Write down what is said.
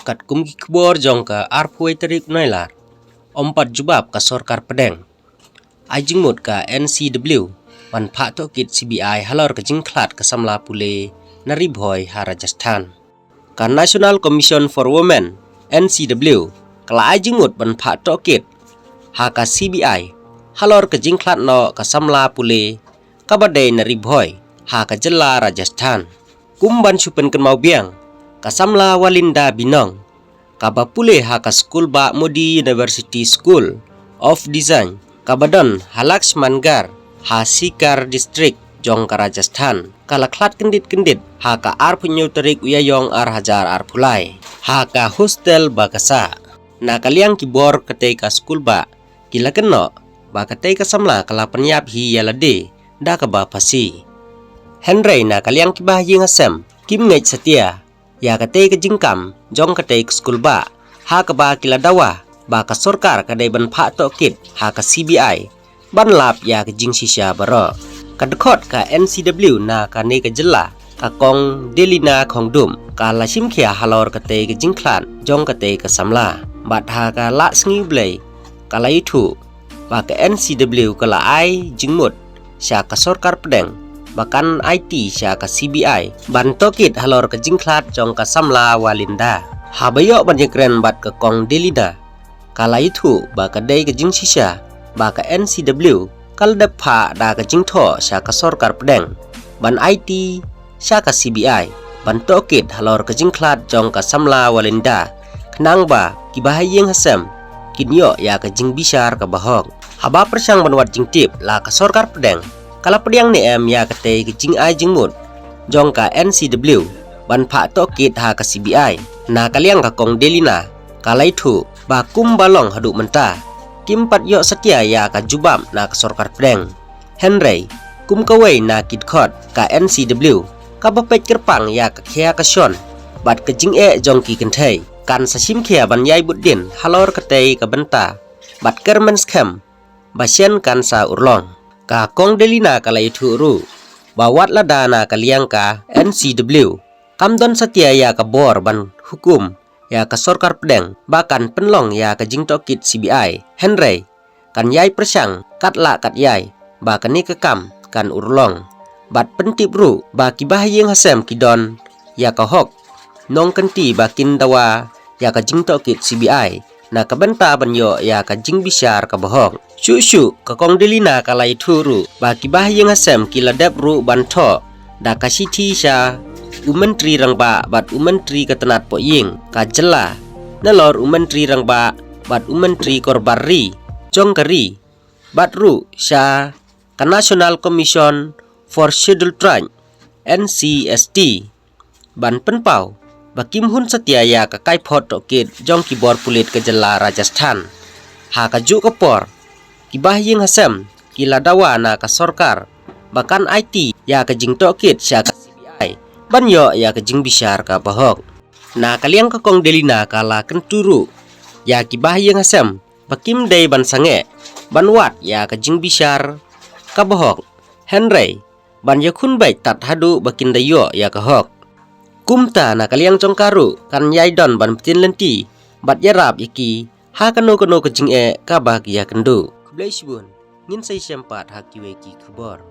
kat kumki kebor jong ka arpuai terik noilar. Ompat jubab ka sorkar pedeng. Ajing mut ka NCW wan pak to kit CBI halor ka jingklat ka samla pule naribhoy ha Rajasthan. Ka National Commission for Women NCW kala ajing mut wan pak to kit ha ka CBI halor ka jingklat no ka samla pule ka badai naribhoy ha ka jela Rajasthan. Kumban supen kan mau biang ka samla walinda binong kaba pule ha ka school ba Modi University School of Design kabadon halaks mangar ha Sikar district jong ka Rajasthan kala klat kendit ha ka ar punyu terik uyayong ar hajar ar pulai ha ka hostel bakasa na kaliang kibor katei ka school ba kila keno ba katei ka samla kala penyap hi yalade da ka ba pasi Henry na kaliang kibah ying asem kim ngej setia ya katei ke jingkam jong katei ke skul ba ha ka ba kila dawa ba ka sorkar kadai ban pha to kit ha ka CBI ban lap ya ke jing sisya baro ka dekot ka NCW na ka ne ka jela ka kong delina khong dum ka la sim khia halor katei ke jingklan jong katei ke samla bat ha ka la sngi blai ka la itu ba ka NCW ka la ai jingmut sya ka sorkar pedeng bahkan IT sya ka CBI ban tokit halor ke jingklat jong ka samla walinda habayo ban yekren bat ke kong delina kala itu ba ka dei ke jing sisya ba ka NCW kal da pha da ka jingtho sya ka sorkar pedeng ban IT sya ka CBI ban tokit halor ke jingklat jong ka samla walinda kenang ba kibahayeng hasem kinyo ya ka jing bisar ka bahok haba persang ban wat jingtip la ka sorkar pedeng kala pediang ni ya katei ke jing ai jing mut jong ka NCW ban pha to kit ha ka CBI na kaliang ka kong delina kala itu ba kum balong hadu menta kim pat yo setia ya ka jubam na ka sorkar pedeng Henry kum kawai na kit khot ka NCW ka bapet kerpang ya ka khia ka shon bat ke jing jong ki kenthei kan sasim khia ban yai buddin halor katei ka benta bat kermen scam basien kan sa urlong ka kong delina kala itu ru bawat ladana kaliang ka NCW kamdon setia ya ka bor ban hukum ya ka sorkar pedeng bahkan penlong ya ka jingto kit CBI Henry kan yai persang katla kat yai ba kani ke kam kan urlong bat pentip ru ba kibahayeng hasem kidon ya ka hok nong kenti bakin dawa ya ka jingto kit CBI na kabenta banyo ya ka jing bisar ka bohong Shushu ka kong delina kala ituru ba kibahayeng hasem kila dep ru banto da ka siti sya umentri rang ba bat umentri ketenat po ying ka jela nalor umentri rang ba bat umentri korbari jong kari bat ru sya ka National Commission for Scheduled Tribe NCST ban penpau bakim hun setia ya ka kai phot to kit jong kibor pulit ke jela Rajasthan ha ka ju ka por kibahayeng hasem kila dawa na ka sorkar bahkan IT ya ka jing to kit sya ka CBI banyo ya ka jing bisar ka bahok na kaliang ka kong delina kala kenturu ya kibahayeng hasem bakim dei ban sange ban wat ya ka jing bisar ka bahok Henry ban yakun baik tat hadu bakin dayo ya ka hok kumta na kaliang congkaru kan yai don ban petin lenti bat yarap iki ha kano ke jing ka bahagia kendu kublai sibun ngin sai sempat ha kiwe ki kebor